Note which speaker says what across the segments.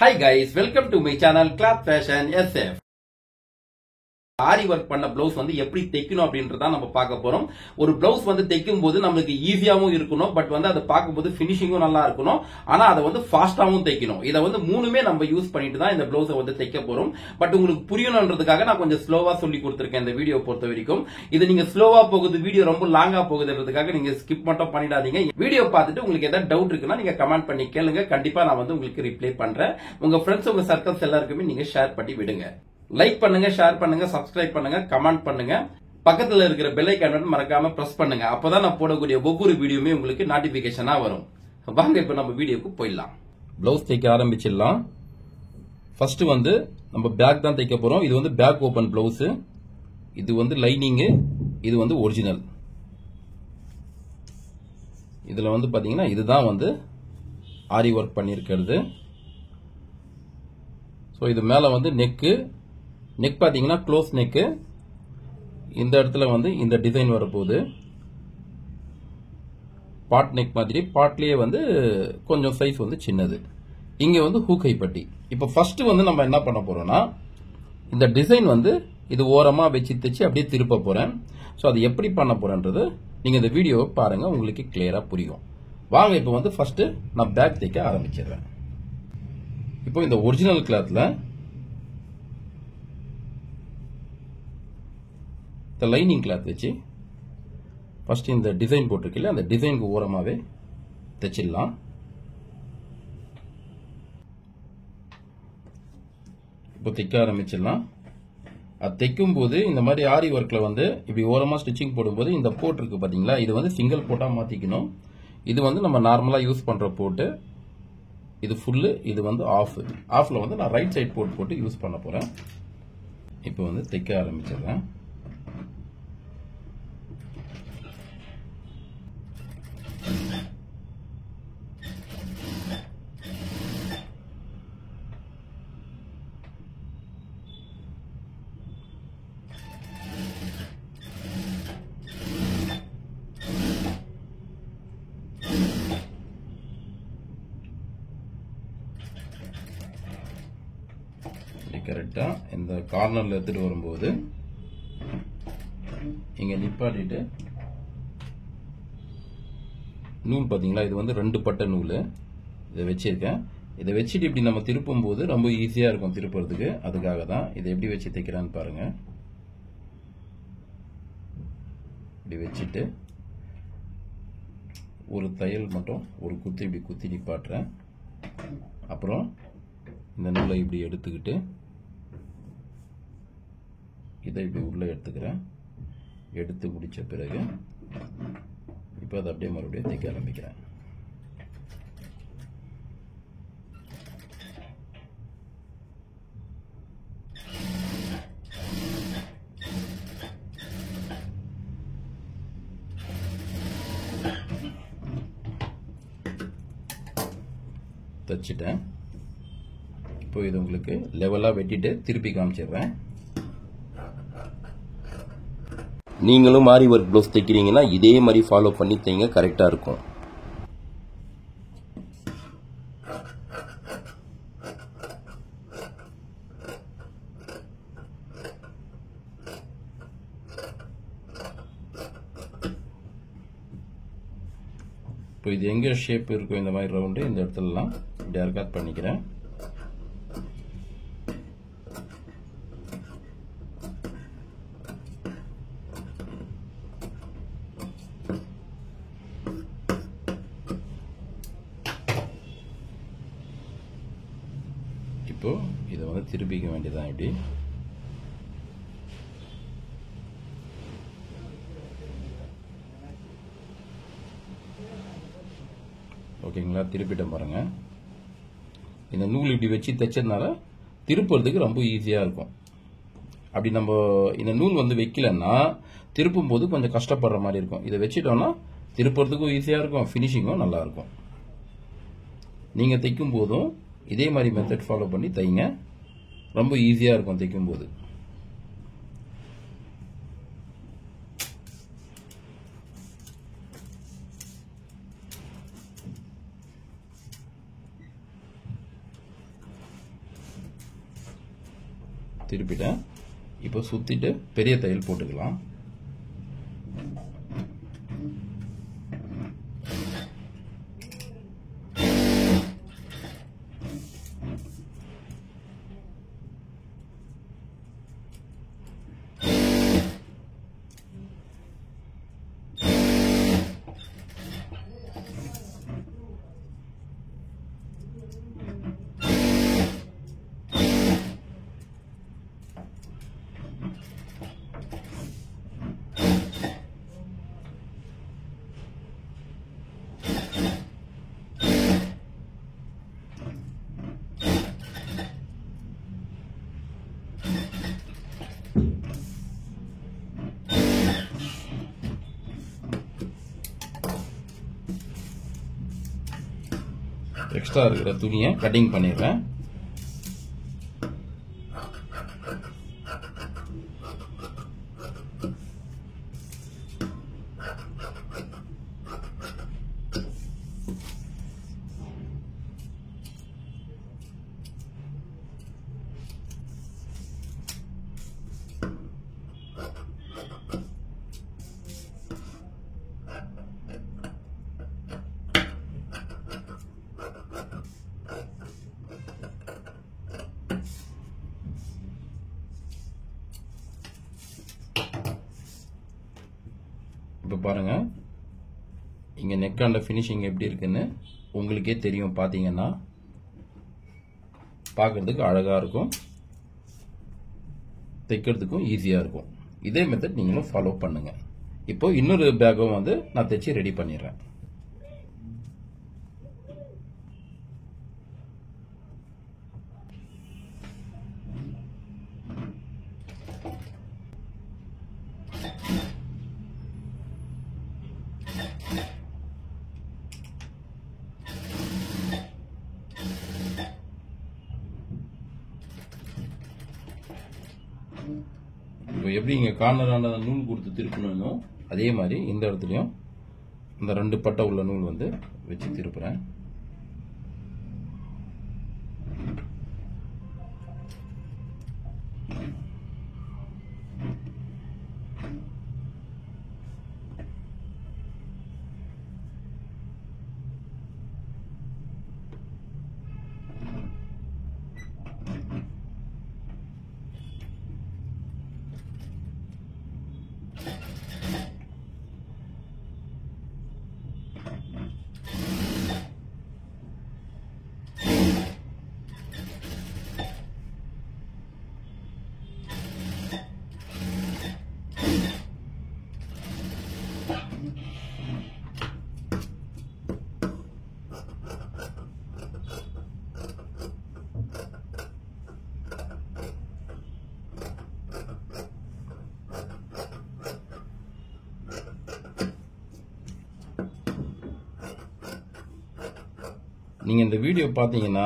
Speaker 1: Hi guys, welcome to my channel Cloth Fashion SF. Aari work பண்ண blouse வந்து எப்படி தைக்கணும் அப்படின்றத நம்ம பார்க்க போறோம். ஒரு ப்ளவுஸ் வந்து தைக்கும் போது நமக்கு ஈஸியாவும் இருக்கணும், பட் வந்து அதை பார்க்கும்போது ஃபினிஷிங்கும் நல்லா இருக்கணும். ஆனா அதை வந்து ஃபாஸ்டாவும் தைக்கணும். இதை வந்து மூணுமே நம்ம யூஸ் பண்ணிட்டு தான் இந்த ப்ளவுஸை வந்து தைக்க போறோம். பட் உங்களுக்கு புரியணும்ன்றதுக்காக நான் கொஞ்சம் ஸ்லோவா சொல்லி கொடுத்திருக்கேன் இந்த வீடியோ பொறுத்த வரைக்கும். இது நீங்க ஸ்லோவா போகுது, வீடியோ ரொம்ப லாங்கா போகுதுன்றதுக்காக நீங்க ஸ்கிப் மட்டும் பண்ணிடாதீங்க. வீடியோ பார்த்துட்டு உங்களுக்கு ஏதாவது டவுட் இருக்குன்னா நீங்க கமெண்ட் பண்ணி கேளுங்க. கண்டிப்பா நான் வந்து உங்களுக்கு ரிப்ளை பண்றேன். உங்க ஃப்ரெண்ட்ஸ், உங்க சர்க்கிள்ஸ் எல்லாருக்குமே நீங்க ஷேர் பண்ணி விடுங்க. லைக் பண்ணுங்க, ஷேர் பண்ணுங்க, சப்ஸ்கிரைப் பண்ணுங்க, கமெண்ட் பண்ணுங்க. பக்கத்துல இருக்கிற பெல் ஐகானை மறக்காம பிரஸ் பண்ணுங்க. அப்பதான் நான் போடக்கூடிய ஒவ்வொரு வீடியோமே உங்களுக்கு நோட்டிபிகேஷனா வரும். வாங்க இப்ப நம்ம வீடியோக்கு போயிடலாம். ப்ளவுஸ் தைக்க ஆரம்பிச்சிடலாம். ஃபர்ஸ்ட் வந்து நம்ம பேக் தான் தைக்க போறோம். இது வந்து பேக் ஓபன் ப்ளவுஸ். இது வந்து லைனிங், இது வந்து ஒரிஜினல். இதுல வந்து பாத்தீங்கன்னா இதுதான் வந்து ஆரி ஒர்க் பண்ணிருக்கிறது. ஸோ இது மேல வந்து நெக் பாத்தீங்கன்னா க்ளோஸ் நெக். இந்த இடத்துல வந்து இந்த டிசைன் வரப்போகுது. பாட் நெக் மாதிரி, பாட்லயே வந்து கொஞ்சம் சைஸ் வந்து சின்னது. இங்க வந்து ஹூக் கைப்பட்டி. இப்போ ஃபர்ஸ்ட் வந்து நம்ம என்ன பண்ண போறோம்னா, இந்த டிசைன் வந்து இது ஓரமா வச்சு தைச்சு அப்படியே திருப்ப போறேன். ஸோ அது எப்படி பண்ண போறேன்றது நீங்க இந்த வீடியோவை பாருங்க, உங்களுக்கு கிளியரா புரியும். வாங்க இப்போ வந்து ஃபர்ஸ்ட் நான் பேக் தைக்க ஆரம்பிச்சிடுறேன். இப்போ இந்த ஒரிஜினல் கிளாத்ல லைனிங் கிளாத் வச்சு ஃபர்ஸ்ட் இந்த டிசைன் போட்டிருக்கல, அந்த டிசைனுக்கு ஓரமாவே தைச்சிடலாம். இப்போ தைக்க ஆரம்பிச்சிடலாம். அது தைக்கும் போது இந்த மாதிரி ஆரி ஒர்க்ல வந்து இப்படி ஓரமா ஸ்டிச்சிங் போடும்போது இந்த போட் இருக்கு பாத்தீங்களா, இது வந்து சிங்கிள் போட்டா மாத்திக்கணும். இது வந்து நம்ம நார்மலா யூஸ் பண்ற போட்டு, இது ஃபுல்லு, இது வந்து ஆஃப்ல வந்து நான் ரைட் சைடு போட்டு யூஸ் பண்ண போறேன். இப்போ வந்து தைக்க ஆரம்பிச்சிடுறேன். கரெக்டா இந்த கார்னர்ல எடுத்துட்டு வரும்போது இங்க நிப்பாட்டிட்டு, நூல் பாத்தீங்களா, இது வந்து 2 பட்டை நூல் இதை வச்சிருக்கேன். இதை வச்சுட்டு இப்படி நம்ம திருப்பும் போது ரொம்ப ஈஸியா இருக்கும் திருப்புறதுக்கு. அதுக்காக தான் இதை எப்படி வச்சு தைக்கிறான்னு பாருங்க. இப்படி வச்சுட்டு ஒரு தையல் மட்டும் ஒரு குத்தி இப்படி குத்தி நிப்பாட்டுறேன். அப்புறம் இந்த நூலை இப்படி எடுத்துக்கிட்டு இதை இப்படி உள்ள எடுத்துக்கிறேன். எடுத்து முடிச்ச பிறகு இப்போ அதை அப்படியே மறுபடியும் தைக்க ஆரம்பிக்கிறேன். தச்சிட்டேன். இப்போ இது உங்களுக்கு லெவலா வெட்டிட்டு திருப்பி காமிச்சிடுறேன். நீங்களும் ஆரி ஒர்க் ப்ளவுஸ் தைக்கிறீங்கன்னா இதே மாதிரி ஃபாலோ பண்ணி தைங்க, கரெக்டா இருக்கும். இப்போ இது எங்க ஷேப் இருக்கும் இந்த மாதிரி ரவுண்டு, இந்த இடத்துலலாம் இப்படி அர்காத் பண்ணிக்கிறேன். இப்போ இதை வந்து திருப்பிக்க வேண்டியதான் இப்படி. ஓகேங்களா, திருப்பிட்ட பாருங்க. இந்த நூல் இப்படி வச்சு தைச்சதுனால திருப்புறதுக்கு ரொம்ப ஈஸியா இருக்கும். அப்படி நம்ம இந்த நூல் வந்து வைக்கலன்னா திருப்பும் போது கொஞ்சம் கஷ்டப்படுற மாதிரி இருக்கும். இதை வச்சுட்டோம்னா திருப்புறதுக்கும் ஈஸியா இருக்கும், ஃபினிஷிங்கும் நல்லா இருக்கும். நீங்க தைக்கும் போதும் இதே மாதிரி மெத்தட் ஃபாலோ பண்ணி தைங்க, ரொம்ப ஈஸியா இருக்கும் தைக்கும் போது. திருப்பிட்டேன். இப்போ சுத்திட்டு பெரிய தையல் போட்டுக்கலாம். எக்ஸ்ட்ரா இருக்கிற துணியை கட்டிங் பண்ணிடுறேன். இப்போ பாருங்க, இங்க நெக்காண்ட ஃபினிஷிங் எப்படி இருக்குன்னு உங்களுக்கே தெரியும். பாத்தீங்கன்னா பார்க்கிறதுக்கு அழகா இருக்கும், தைக்கிறதுக்கும் ஈஸியா இருக்கும். இதே மெத்தட் நீங்களும் ஃபாலோ பண்ணுங்க. இப்போ இன்னொரு பேக்கும் வந்து நான் தைச்சு ரெடி பண்ணிடுறேன். இப்போ எப்படி இங்க கார்னரான நூல் கொடுத்து திருப்பணும், அதே மாதிரி இந்த இடத்துலயும் இந்த 2 பட்டை உள்ள நூல் வந்து வச்சு திருப்புறேன். நீங்க இந்த வீடியோ பாத்தீங்கன்னா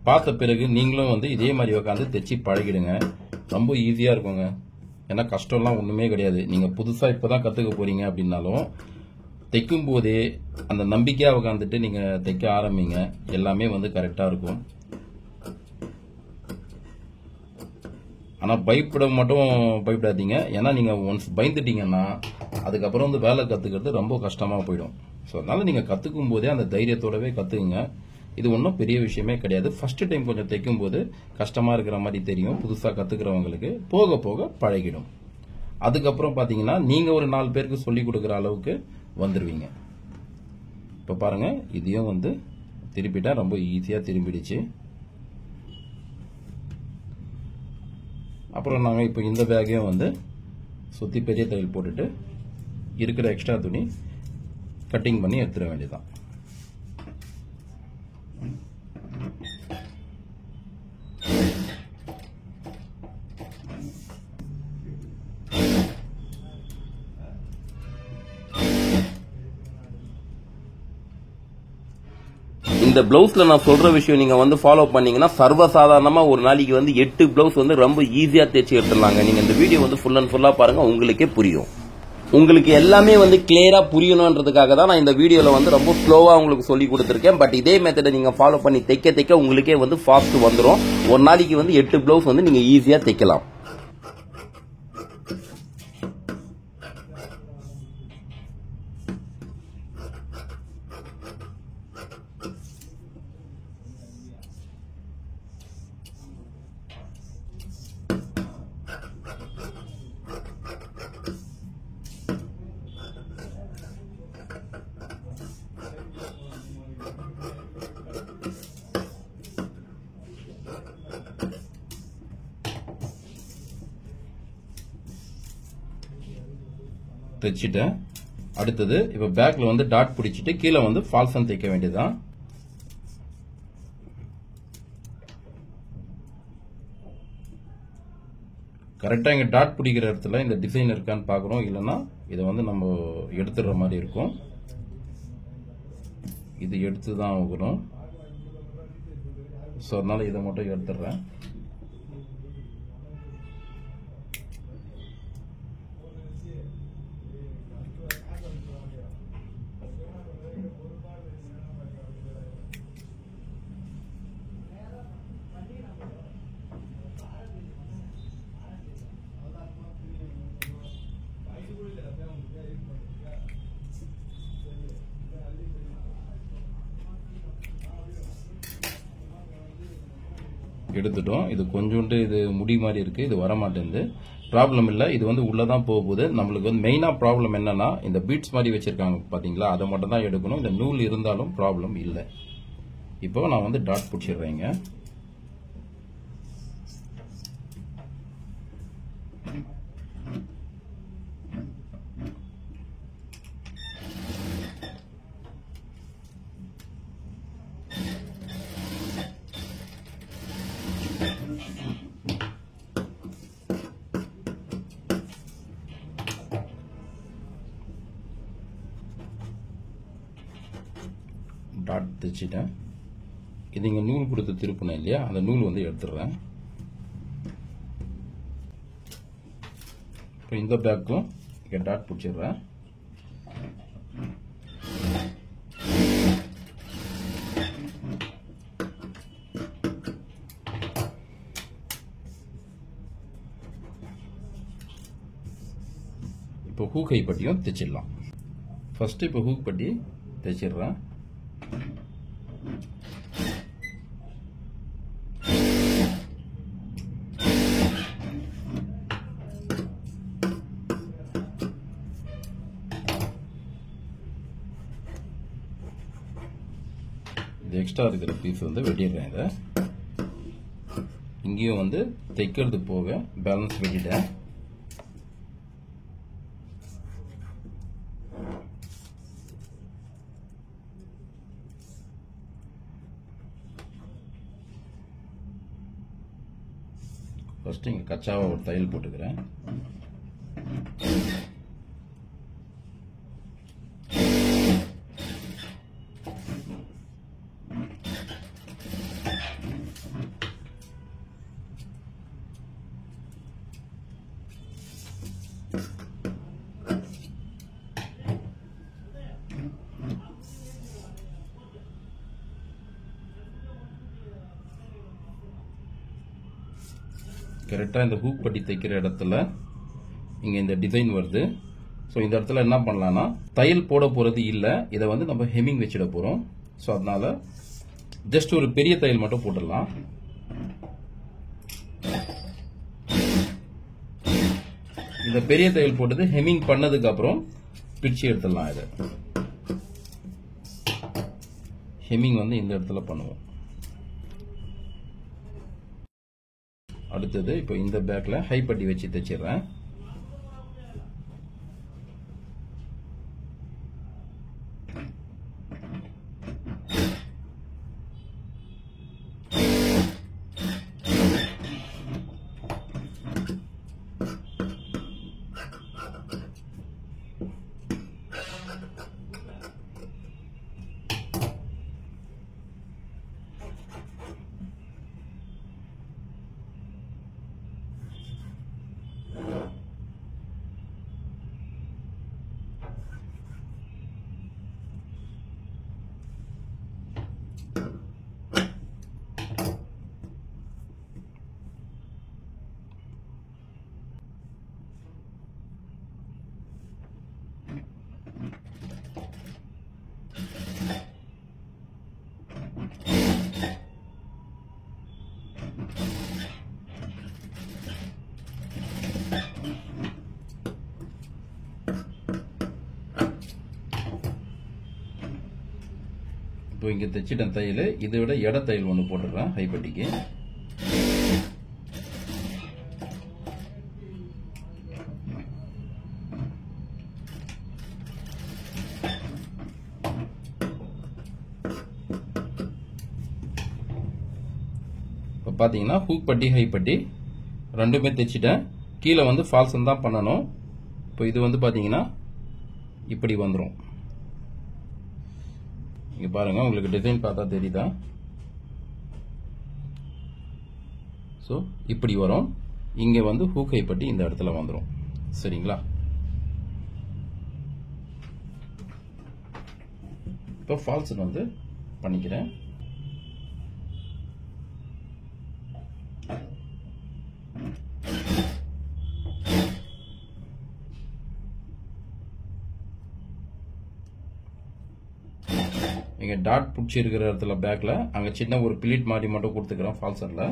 Speaker 1: பார்த்த பிறகு நீங்களும் வந்து இதே மாதிரி உட்காந்து தைச்சி பழகிடுங்க. ரொம்ப ஈஸியா இருக்குங்க. ஏன்னா கஷ்டம்லாம் ஒண்ணுமே கிடையாது. நீங்க புதுசா இப்பதான் கத்துக்க போறீங்க அப்படின்னாலும் தைக்கும் போதே அந்த நம்பிக்கையா உட்காந்துட்டு நீங்க தைக்க ஆரம்பிங்க. எல்லாமே வந்து கரெக்டா இருக்கும். ஆனா பயப்படாதீங்க. ஏன்னா நீங்க ஒன்ஸ் பயந்துட்டீங்கன்னா அதுக்கப்புறம் வந்து வேலை கத்துக்கிறது ரொம்ப கஷ்டமா போயிடும். ஸோ அதனால நீங்க கத்துக்கும் போதே அந்த தைரியத்தோடவே கத்துக்குங்க. இது ஒன்றும் பெரிய விஷயமே கிடையாது. ஃபர்ஸ்ட் டைம் கொஞ்சம் தைக்கும் போது கஷ்டமா இருக்கிற மாதிரி தெரியும் புதுசா கத்துக்கிறவங்களுக்கு. போக போக பழகிடும். அதுக்கப்புறம் பாத்தீங்கன்னா நீங்க ஒரு 4 பேருக்கு சொல்லி கொடுக்குற அளவுக்கு வந்துருவீங்க. இப்ப பாருங்க, இதையும் வந்து திருப்பிட்டா ரொம்ப ஈஸியா திரும்பிடுச்சு. அப்புறம் நாங்க இப்போ இந்த பேக்கையும் வந்து சுத்தி பெரிய தையல் போட்டுட்டு இருக்கிற எக்ஸ்ட்ரா துணி கட்டிங் பண்ணி எடுத்துட வேண்டியதான்.
Speaker 2: இந்த பிளவுஸ்ல நான் சொல்ற விஷயம் நீங்க வந்து ஃபாலோ பண்ணீங்கன்னா சர்வசாதாரணமா ஒரு நாளைக்கு வந்து 8 பிளவுஸ் வந்து ரொம்ப ஈஸியா தேய்ச்சி எடுத்துடலாங்க. நீங்க இந்த வீடியோ வந்து ஃபுல் அண்ட் ஃபுல்லா பாருங்க, உங்களுக்கே புரியும். உங்களுக்கு எல்லாமே வந்து கிளியரா புரியணும்ன்றதுக்காக தான் நான் இந்த வீடியோல வந்து ரொம்ப ஸ்லோவா உங்களுக்கு சொல்லி கொடுத்துருக்கேன். பட் இதே மெத்தடை நீங்க ஃபாலோ பண்ணி தைக்க தைக்க உங்களுக்கே வந்து ஃபாஸ்ட் வந்துடும். ஒரு நாளைக்கு வந்து 8 பிளவுஸ் வந்து நீங்க ஈஸியா தைக்கலாம்.
Speaker 1: தைச்சிட்டேன். அடுத்தது இப்ப பேக்ல வந்து டாட் பிடிச்சிட்டு கீழே வந்து ஃபால்சன் தைக்க வேண்டியதுதான். கரெக்டா இங்க டாட் பிடிக்கிற இடத்துல இந்த டிசைன் இருக்கான்னு பாக்குறோம். இல்லைன்னா இதை வந்து நம்ம எடுத்துடுற மாதிரி இருக்கும். இது எடுத்துதான் ஆகணும். ஸோ அதனால இதை மட்டும் எடுத்துடுறேன். எடுத்துட்டோம். இது கொஞ்சோண்டு இது முடி மாதிரி இருக்கு, இது வர மாட்டேங்குது. ப்ராப்ளம் இல்லை, இது வந்து உள்ளதான் போக போகுது. நம்மளுக்கு வந்து மெயினா ப்ராப்ளம் என்னன்னா இந்த பீட்ஸ் மாதிரி வச்சிருக்காங்க பாத்தீங்களா, அதை மட்டும் தான் எடுக்கணும். இந்த நூல் இருந்தாலும் ப்ராப்ளம் இல்லை. இப்போ நான் வந்து டாட் பிடிச்சிடுறேங்க. டாட் தைச்சிட்டேன். இது இங்க நூல் கொடுத்து திருப்பினேன் இல்லையா, அந்த நூல் வந்து எடுத்துடுறேன். இப்போ இந்த பேக்கும் இங்க டாட் பிடிச்சிடுறேன். இப்போ ஹூக் கை பட்டியும் தைச்சிடலாம். ஃபர்ஸ்ட் இப்போ ஹூக் பட்டி தைச்சிடுறேன். இது எக்ஸ்ட்ரா இருக்கிற பீஸ் வந்து வெட்டிடுறேன். இதை இங்கேயும் வந்து தைக்கிறது போக பேலன்ஸ் வெட்டிட்டேன். ஃபர்ஸ்ட் இங்க கச்சாவா ஒரு தையல் போட்டுக்கிறேன். கரெக்டா இந்த ஹூக் பட்டி தைக்கிற இடத்துல இங்க இந்த டிசைன் வருது. ஸோ இந்த இடத்துல என்ன பண்ணலாம்னா தையல் போட போறது இல்லை, இதை வந்து நம்ம ஹெமிங் வச்சிட போறோம். ஸோ அதனால ஜஸ்ட் ஒரு பெரிய தையல் மட்டும் போட்டுடலாம். இந்த பெரிய தையல் போட்டது ஹெமிங் பண்ணதுக்கு அப்புறம் பிரிச்சு எடுத்துடலாம். இதை ஹெமிங் வந்து இந்த இடத்துல பண்ணுவோம். அடுத்தது இப்போ இந்த பேக்ல ஹை பட்டி வச்சு தைச்சிடுறேன். இப்போ இங்க தைச்சிட்டேன் தையல். இதை விட எடை தையல் ஒன்று போட்டுடுறேன் ஹைப்பட்டிக்கு. இப்போ பார்த்தீங்கன்னா ஹூக் பட்டி ஹைப்பட்டி ரெண்டுமே தைச்சிட்டேன். கீழே வந்து ஃபால்சன் தான் பண்ணணும். இப்போ இது வந்து பார்த்தீங்கன்னா இப்படி வந்துடும். இங்க பாருங்க, உங்களுக்கு டிசைன் பார்த்தா தெரியுதா? ஸோ இப்படி வரும். இங்க வந்து ஹூக் ஹைப்பட்டி இந்த இடத்துல வந்துடும். சரிங்களா? இப்போ ஃபால்சன் வந்து பண்ணிக்கிறேன். இங்க டாட் பிடிச்சி இருக்கிற இடத்துல பேக்ல அங்க சின்ன ஒரு பிளிட் மாதிரி மட்டும் கொடுத்துக்கிறேன் ஃபால்சன்ல.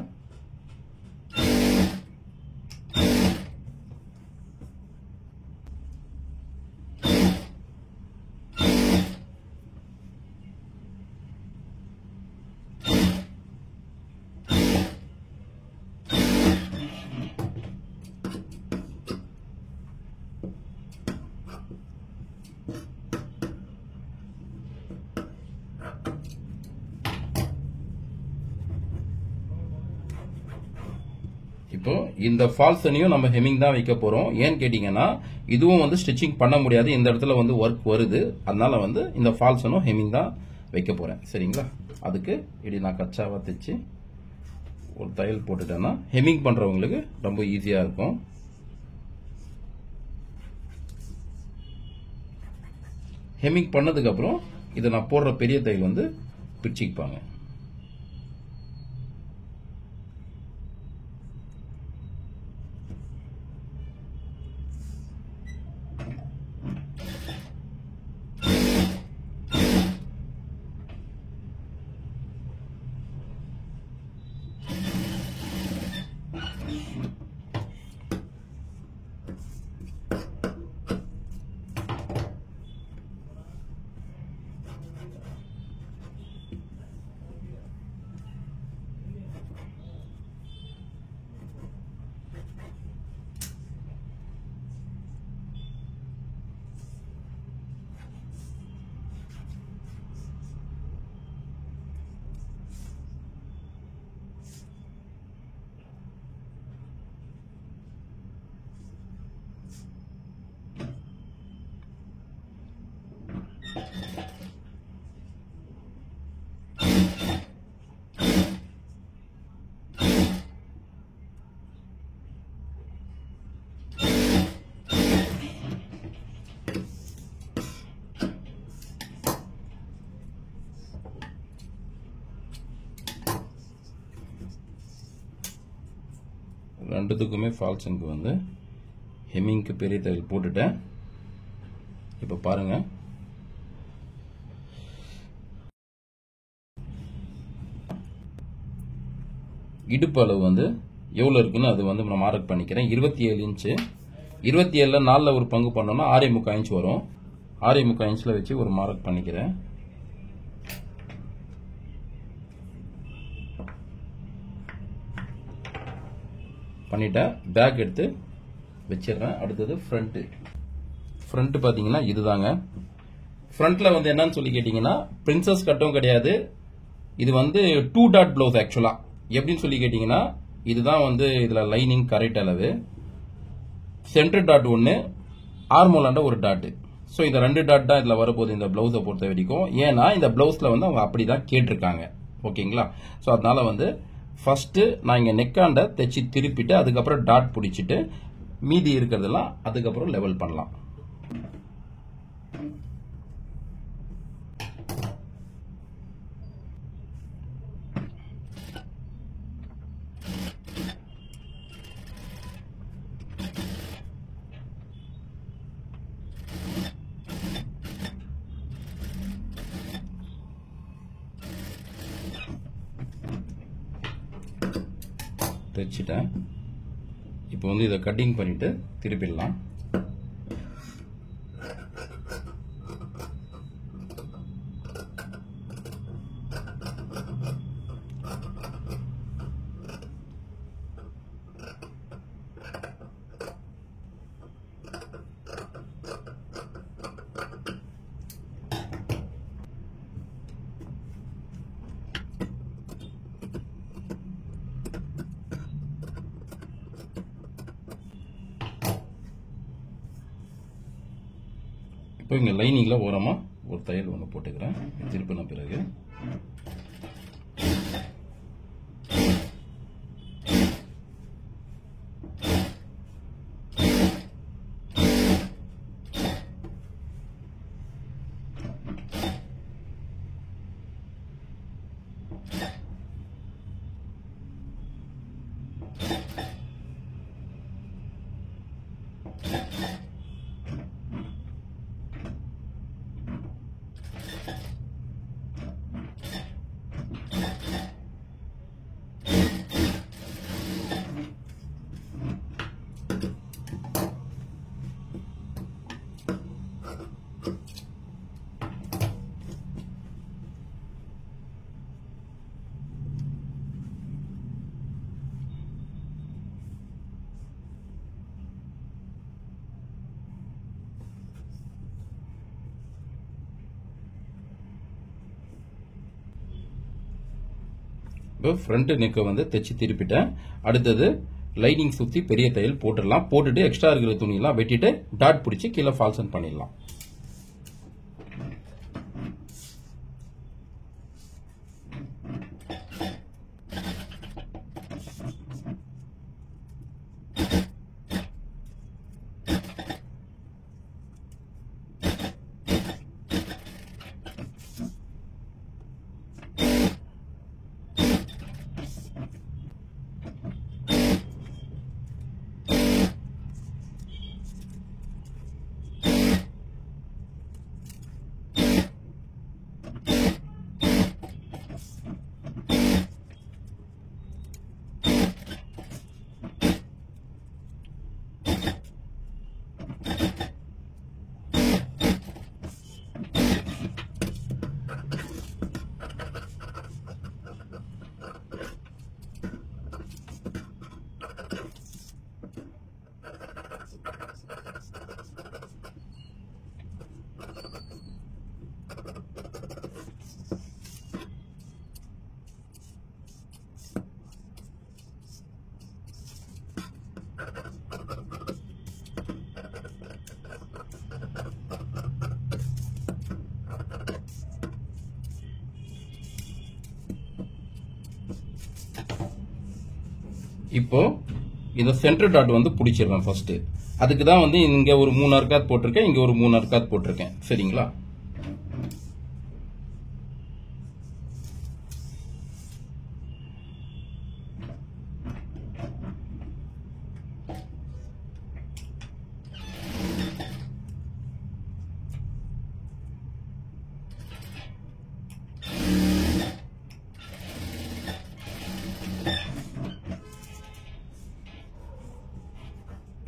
Speaker 1: இப்போ இந்த ஃபால்சனையும் நம்ம ஹெமிங் தான் வைக்க போறோம். ஏன்னு கேட்டீங்கன்னா இதுவும் வந்து ஸ்டிச்சிங் பண்ண முடியாது, இந்த இடத்துல வந்து ஒர்க் வருது. அதனால வந்து இந்த ஃபால்சனும் ஹெமிங் தான் வைக்க போறேன். சரிங்களா? அதுக்கு இப்படி நான் கச்சாவா தைச்சு ஒரு தையல் போட்டுட்டேன்னா ஹெமிங் பண்றவங்களுக்கு ரொம்ப ஈஸியா இருக்கும். ஹெமிங் பண்ணதுக்கு அப்புறம் இதை நான் போடுற பெரிய தையல் வந்து பிரிச்சுப்பாங்க. ரெண்டுத்துக்குமே ஃபால்சனுக்கு வந்து ஹெமிங்க்கு பெரிய தையல் போட்டுட்டேன். இப்போ பாருங்க, இடுப்பு அளவு வந்து எவ்வளவு இருக்குன்னு அது வந்து நான் மார்க் பண்ணிக்கிறேன். 27 இன்ச்சு. 27ல 4ல் ஒரு பங்கு பண்ணோம்னா 6.25 இன்ச் வரும். 6.25 இன்ச்ல வச்சு ஒரு மார்க் பண்ணிக்கிறேன். பண்ணிட்டேன். பேக் எடுத்து வச்சிடுறேன். அடுத்தது ஃப்ரண்ட். ஃப்ரண்ட் பாத்தீங்கன்னா இதுதாங்க. ஃப்ரண்ட்ல வந்து என்னன்னு சொல்லி கேட்டீங்கன்னா பிரின்சஸ் கட்டும் கிடையாது. இது வந்து 2 டாட் பிளவுஸ். ஆக்சுவலா எப்படின்னு சொல்லி கேட்டீங்கன்னா இதுதான் வந்து இதுல லைனிங் கரெக்ட் அளவு. சென்டர் டாட் ஒன்னு, ஆர்மோலாண்ட ஒரு டாட். ஸோ இந்த 2 டாட் தான் இதுல வரப்போகுது இந்த பிளவுஸை பொறுத்த வரைக்கும். ஏன்னா இந்த பிளவுஸ்ல வந்து அவங்க அப்படிதான் கேட்டிருக்காங்க. ஓகேங்களா? ஸோ அதனால வந்து ஃபர்ஸ்ட் நான் இங்க நெக்காண்ட தைச்சு திருப்பிட்டு அதுக்கப்புறம் டாட் பிடிச்சிட்டு மீதி இருக்கிறதெல்லாம் அதுக்கப்புறம் லெவல் பண்ணலாம். தைச்சிட்டேன். இப்போ வந்து இதை கட்டிங் பண்ணிட்டு திருப்பிடலாம். இப்போ இங்க லைனிங்ல ஓரமா ஒரு தையல் ஒன்று போட்டுக்கிறேன். திருப்பின பிறகு ஃப்ரண்ட் நெக்கை வந்து தைச்சு திருப்பிட்டேன். அடுத்தது லைனிங் சுத்தி பெரிய தையல் போட்டுடலாம். போட்டுட்டு எக்ஸ்ட்ரா இருக்கிற துணியெல்லாம் வெட்டிட்டு டாட் பிடிச்சி கீழே ஃபால்சன் பண்ணிடலாம். இப்போ இந்த சென்டர் டாட் வந்து பிடிச்சிடறேன் ஃபர்ஸ்ட். அதுக்கு தான் வந்து இங்க ஒரு 3 அர்க்காத் போட்டிருக்கேன், இங்க ஒரு 3 அர்க்காத் போட்டிருக்கேன். சரிங்களா?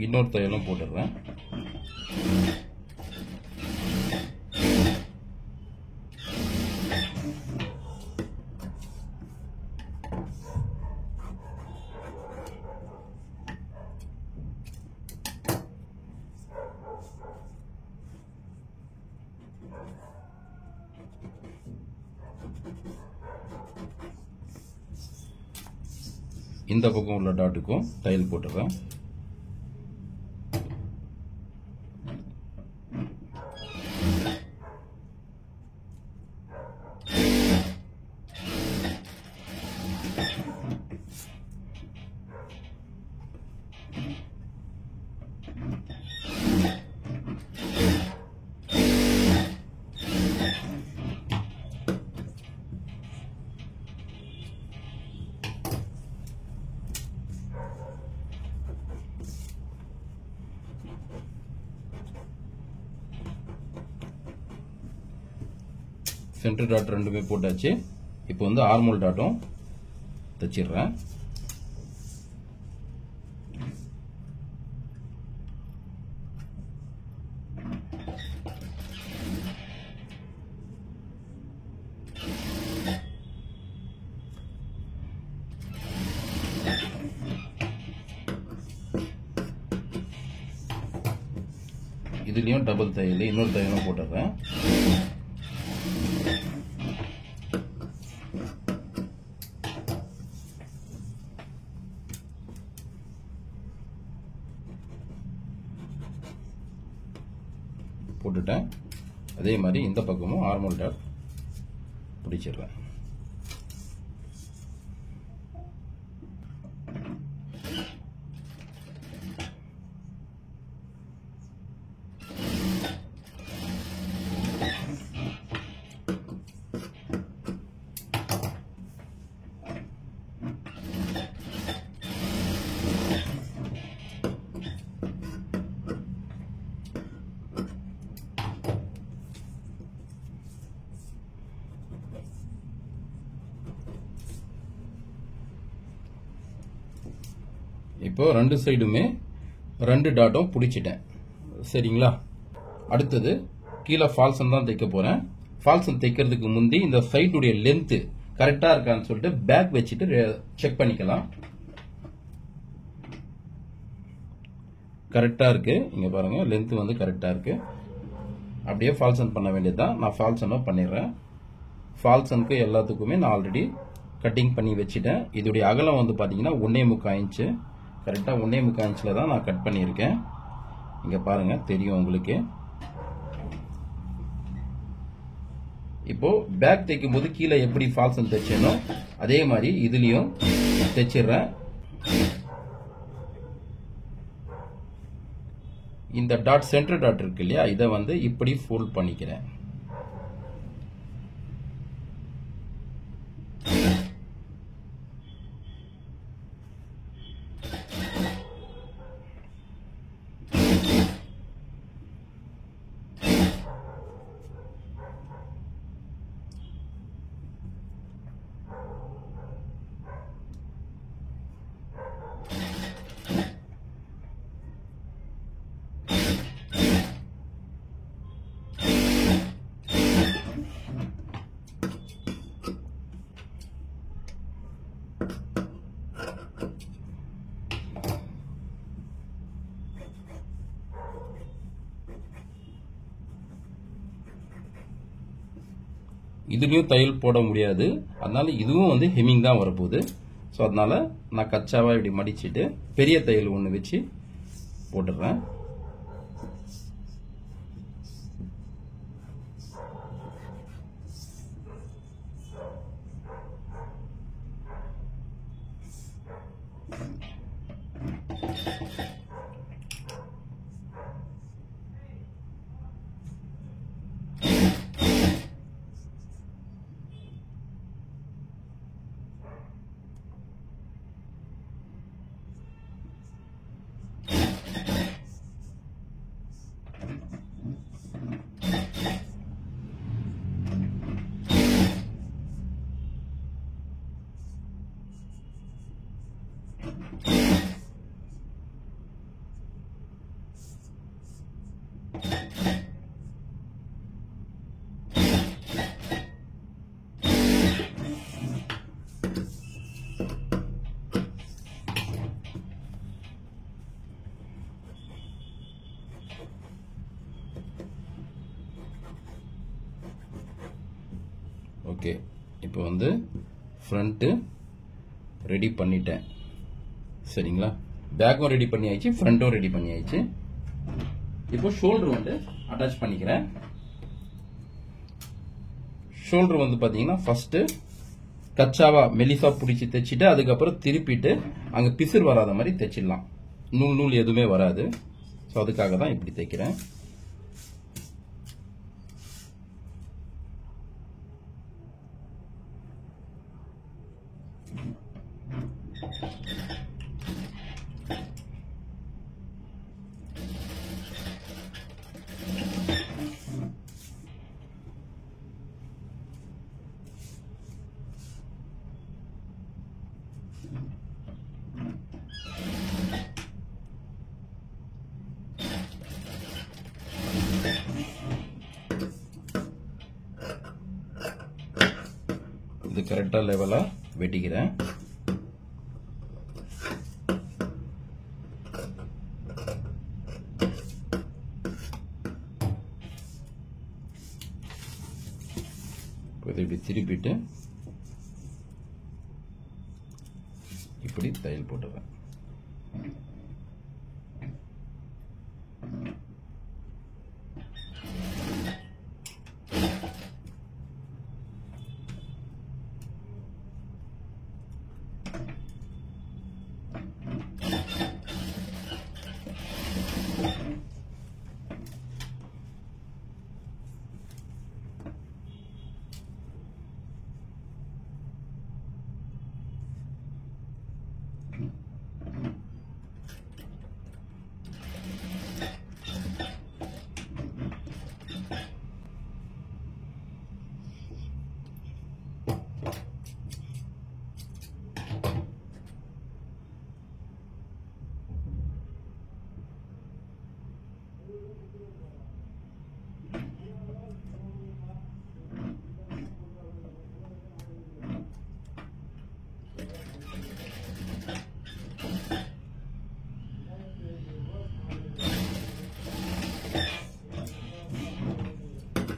Speaker 1: இன்னொரு தையலும் போட்டுடுறேன். இந்த பக்கம் உள்ள டாட்டுக்கும் தையல் போட்டுறேன். சென்டர் டாட் ரெண்டுமே போட்டாச்சு. இப்போ வந்து ஆர்மோல் டாட்டும் தச்சிடுறேன். இதுலயும் டபுள் தையல், இன்னொரு தையலும் போட்டுறேன். போட்டுட்டேன். அதே மாதிரி இந்த பக்கமும் ஆர்மோல் டாட் பிடிச்சிடுறேன். இப்போ ரெண்டு சைடுமே ரெண்டு டாட்டும் பிடிச்சிட்டேன். சரிங்களா? அடுத்தது கீழே ஃபால்சன் தான் தைக்க போறேன். ஃபால்சன் தைக்கிறதுக்கு முந்தி இந்த சைடுடைய லென்த் கரெக்டா இருக்கான்னு சொல்லிட்டு பேக் வச்சுட்டு செக் பண்ணிக்கலாம். கரெக்டா இருக்கு. இங்க பாருங்க, லென்த் வந்து கரெக்டா இருக்கு. அப்படியே ஃபால்சன் பண்ண வேண்டியதுதான். நான் ஃபால்சனும் பண்ணிடுறேன். ஃபால்சனுக்கு எல்லாத்துக்குமே நான் ஆல்ரெடி கட்டிங் பண்ணி வச்சுட்டேன். இதோடைய அகலம் வந்து பாத்தீங்கன்னா 1.25 இன்ச்சு. கரெக்டா 1.25 இன்ச்ல தான் நான் கட் பண்ணியிருக்கேன். இங்க பாருங்க, தெரியும் உங்களுக்கு. இப்போ பேக் தைக்கும் போது கீழே எப்படி ஃபால்சன் தைச்சேனோ அதே மாதிரி இதுலயும் தைச்சிடுறேன். இந்த டாட் சென்டர் டாட் இருக்கு இல்லையா, இதை வந்து இப்படி ஃபோல்ட் பண்ணிக்கிறேன். இதுலயும் தையல் போட முடியாது, அதனால இதுவும் வந்து ஹெமிங் தான் வரப்போகுது. ஸோ அதனால நான் கச்சாவா இப்படி மடிச்சுட்டு பெரிய தையல் ஒன்று வச்சு போட்டுடுறேன். ஓகே, இப்போ வந்து ஃப்ரண்ட்டு ரெடி பண்ணிட்டேன். சரிங்களா? பேக்கும் ரெடி பண்ணி ஆயிடுச்சு, ஃப்ரண்ட்டும் ரெடி பண்ணி ஆயிடுச்சு. இப்போ ஷோல்டர் வந்து அட்டாச் பண்ணிக்கிறேன். ஷோல்டர் வந்து பாத்தீங்கன்னா ஃபர்ஸ்ட் கச்சாவா மெலிசா பிடிச்சி தைச்சிட்டு அதுக்கப்புறம் திருப்பிட்டு அங்க பிசிறு வராத மாதிரி தைச்சிடலாம். நூல் எதுவுமே வராது. ஸோ அதுக்காக தான் இப்படி தைக்கிறேன். இது கரெக்டா லெவலா வெட்டிக்கிறேன். இப்படி திருப்பிட்டு இப்படி தையல் போட்டுறேன்.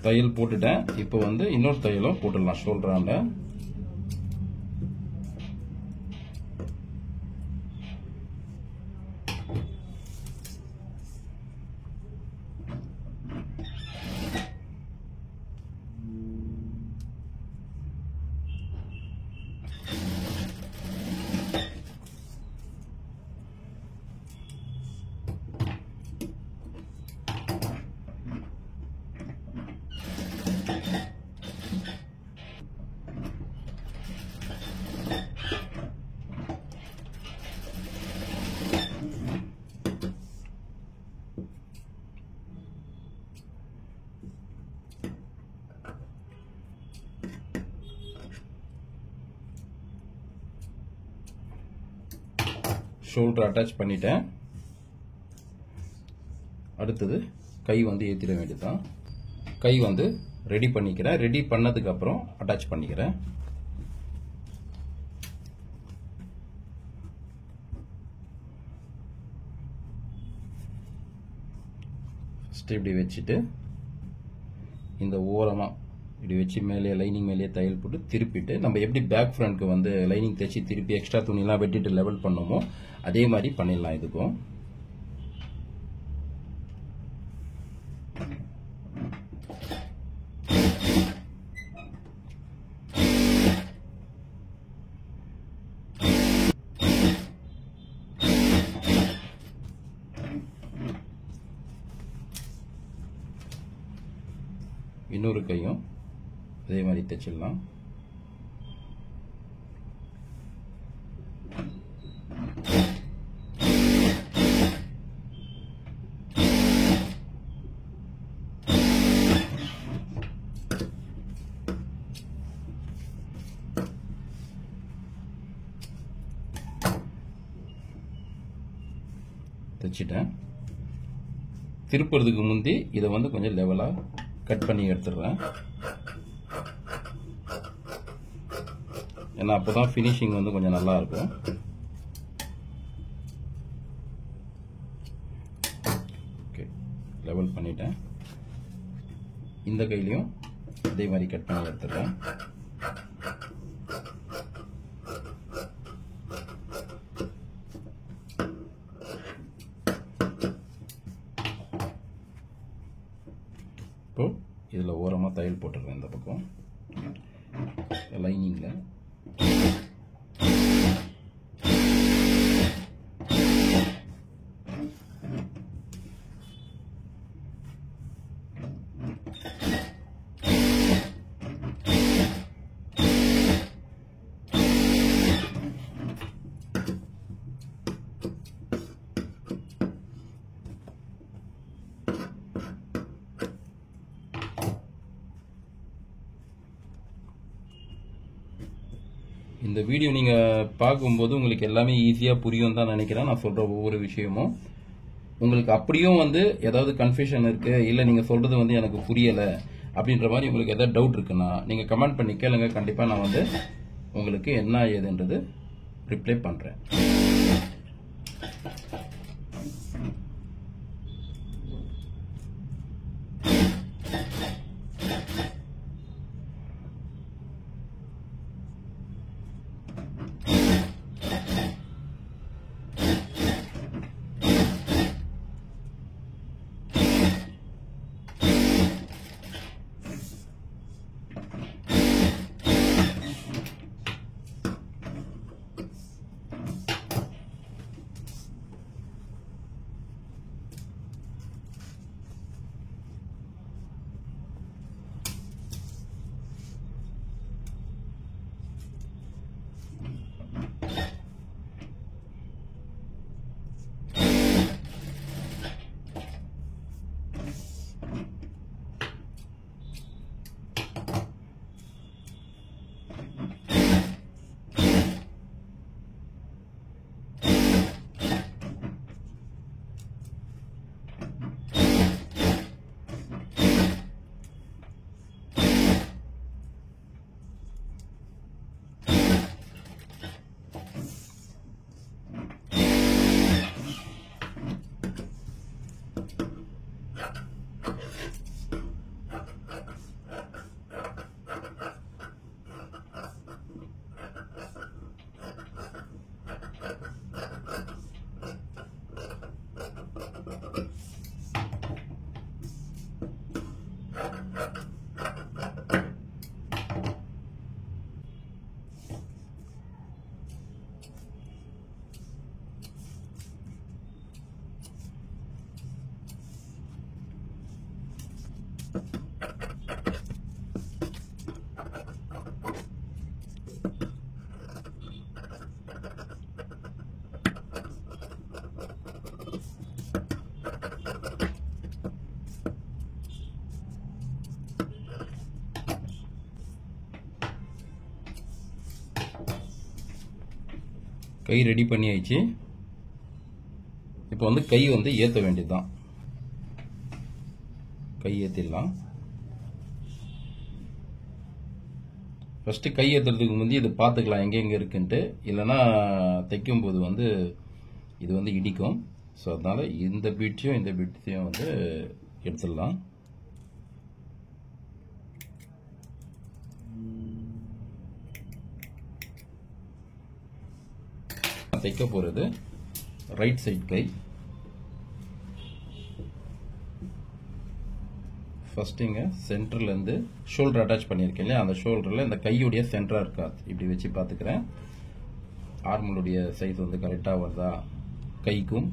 Speaker 1: தையல் போட்டுட்டேன். இப்போ வந்து இன்னொரு தையலும் போட்டுடலாம் ஷோல்டராண்ட. ஷோல்டர் அட்டாச் பண்ணிட்டேன். அடுத்தது கை வந்து ஏத்திட வேண்டியதுதான். கை வந்து ரெடி பண்ணிக்கிறேன். ரெடி பண்ணதுக்கு அப்புறம் அட்டாச் பண்ணிக்கிறேன். ஃபர்ஸ்ட் இப்படி வச்சுட்டு இந்த ஓரமா இப்படி வச்சு மேலே லைனிங் மேலேயே தையல் போட்டு திருப்பிட்டு நம்ம எப்படி பேக் ஃப்ரண்ட்க்கு வந்து லைனிங் தைச்சி திருப்பி எக்ஸ்ட்ரா துணிலாம் வெட்டிட்டு லெவல் பண்ணோமோ அதே மாதிரி பண்ணிடலாம். இதுக்கும் இன்னொரு கையும் அதே மாதிரி தைச்சிடலாம். தைச்சிட்டேன். திருப்புறதுக்கு முந்தி இதை வந்து கொஞ்சம் லெவலா கட் பண்ணி எடுத்துடுறேன். ஏன்னா அப்பதான் ஃபினிஷிங் வந்து கொஞ்சம் நல்லா இருக்கும். ஓகே, லெவல் பண்ணிட்டேன். இந்த கையிலையும் அதே மாதிரி கட் பண்ணி எடுத்துடுறேன். இப்போ இதுல ஓரமா தையல் போட்டுடுறேன். இந்த பக்கம் லைனிங்ல இந்த வீடியோ நீங்க பார்க்கும்போது உங்களுக்கு எல்லாமே ஈஸியா புரியும் தான் நினைக்கிறேன். நான் சொல்ற ஒவ்வொரு விஷயமும் உங்களுக்கு அப்படியும் வந்து ஏதாவது கன்ஃபியூஷன் இருக்கு, இல்ல நீங்க சொல்றது வந்து எனக்கு புரியல அப்படின்ற மாதிரி உங்களுக்கு ஏதாவது டவுட் இருக்குன்னா நீங்க கமெண்ட் பண்ணி கேளுங்க. கண்டிப்பா நான் வந்து உங்களுக்கு என்ன ஏதுன்றது ரிப்ளை பண்றேன். கை ரெடி பண்ணி ஆயிடுச்சு. இப்போ வந்து கை வந்து ஏற்ற வேண்டியதுதான். கை ஏற்றிடலாம். ஃபஸ்ட்டு கை ஏற்றுறதுக்கு முந்தைய இது பார்த்துக்கலாம் எங்கே இருக்குன்ட்டு. இல்லைன்னா தைக்கும் போது வந்து இது வந்து இடிக்கும். ஸோ அதனால் இந்த பீட்ஸையும் இந்த பீட்ஸையும் வந்து எடுத்துடலாம். தைக்க போகிறது ரைட் சைட் கை. ஃபர்ஸ்ட் இங்கே சென்டர்லேருந்து ஷோல்டர் அட்டாச் பண்ணியிருக்கேன் இல்லையா, அந்த ஷோல்டரில் இந்த கையுடைய சென்டராக இருக்காது. இப்படி வச்சு பார்த்துக்கிறேன் ஆர்மலுடைய சைஸ் வந்து கரெக்டாக வருதா, கைக்கும்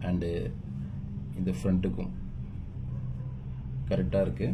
Speaker 1: அண்டு இந்த ஃப்ரண்ட்டுக்கும் கரெக்டாக இருக்கு.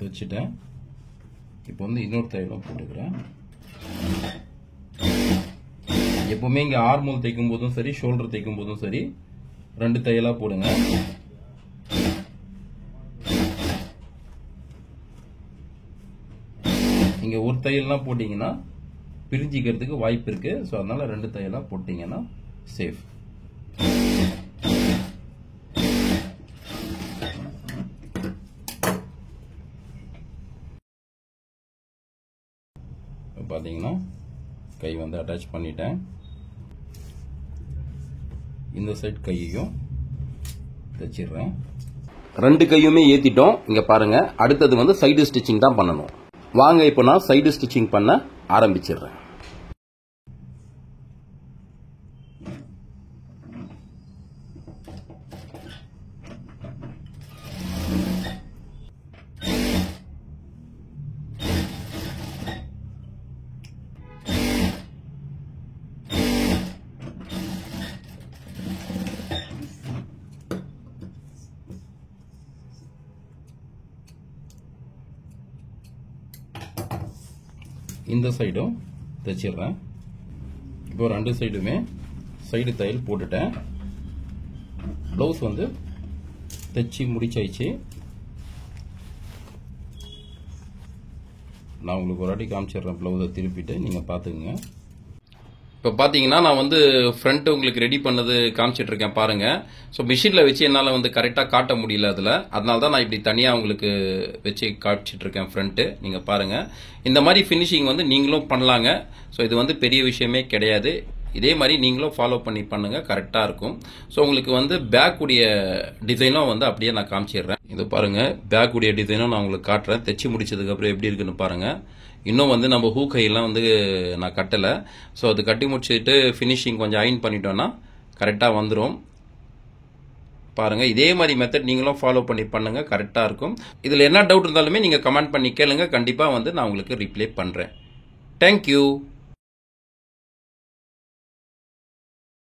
Speaker 1: வச்சுட்டேன். இப்போ வந்து இன்னொரு தையலும் போட்டுக்கிறேன். எப்பவுமே இங்கே ஆர்மோல் தைக்கும் போதும் சரி, ஷோல்டர் தைக்கும் போதும் சரி, 2 தையலா போடுங்க. இங்க ஒரு தையல்லாம் போட்டீங்கன்னா பிரிஞ்சிக்கிறதுக்கு வாய்ப்பு இருக்கு. ஸோ அதனால 2 தையலா போட்டீங்கன்னா சேஃப். பார்த்தீங்கன்னா கை வந்து அட்டாச் பண்ணிட்டேன். இந்த சைடு கையையும் தைச்சிடுறேன்.
Speaker 2: 2 கையுமே ஏத்திட்டோம். இங்க பாருங்க, அடுத்தது வந்து சைடு ஸ்டிச்சிங் தான் பண்ணணும். வாங்க இப்போ நான் சைடு ஸ்டிச்சிங் பண்ண ஆரம்பிச்சிடுறேன்.
Speaker 1: இந்த சைடும் தைச்சிடுறேன். இப்போ 2 சைடுமே சைடு தையல் போட்டுட்டேன். ப்ளவுஸ் வந்து தைச்சி முடிச்சாயிடுச்சு. நான் உங்களுக்கு ஒரு வாட்டி காமிச்சிடுறேன். ப்ளவுஸை திருப்பிட்டு நீங்கள் பார்த்துக்குங்க. இப்போ பார்த்தீங்கன்னா நான் வந்து ஃப்ரண்ட் உங்களுக்கு ரெடி பண்ணது காமிச்சிட்டு இருக்கேன் பாருங்க. ஸோ மிஷினில் வச்சு என்னால் வந்து கரெக்டாக காட்ட முடியல அதில். அதனால தான் நான் இப்படி தனியாக உங்களுக்கு வச்சு காமிச்சிட்டு இருக்கேன் ஃப்ரண்ட்டு. நீங்கள் பாருங்க, இந்த மாதிரி ஃபினிஷிங் வந்து நீங்களும் பண்ணலாங்க. ஸோ இது வந்து பெரிய விஷயமே கிடையாது. இதே மாதிரி நீங்களும் ஃபாலோ பண்ணி பண்ணுங்க, கரெக்டாக இருக்கும். ஸோ உங்களுக்கு வந்து பேக் உடைய டிசைனும் வந்து அப்படியே நான் காமிச்சிடுறேன். இது பாருங்க, பேக் உடைய டிசைனும் நான் உங்களுக்கு காட்டுறேன். தைச்சி முடிச்சதுக்கப்புறம் எப்படி இருக்குன்னு பாருங்க. இன்னும் வந்து நம்ம ஹூ கையெல்லாம் வந்து நான் கட்டலை. ஸோ அது கட்டி முடிச்சுட்டு ஃபினிஷிங் கொஞ்சம் அயன் பண்ணிட்டோன்னா கரெக்டாக வந்துடும். பாருங்கள், இதே மாதிரி மெத்தட் நீங்களும் ஃபாலோ பண்ணி பண்ணுங்கள், கரெக்டாக இருக்கும். இதில் என்ன டவுட் இருந்தாலுமே நீங்கள் கமெண்ட் பண்ணி கேளுங்க. கண்டிப்பாக வந்து நான் உங்களுக்கு ரிப்ளை பண்ணுறேன். தேங்க்யூ.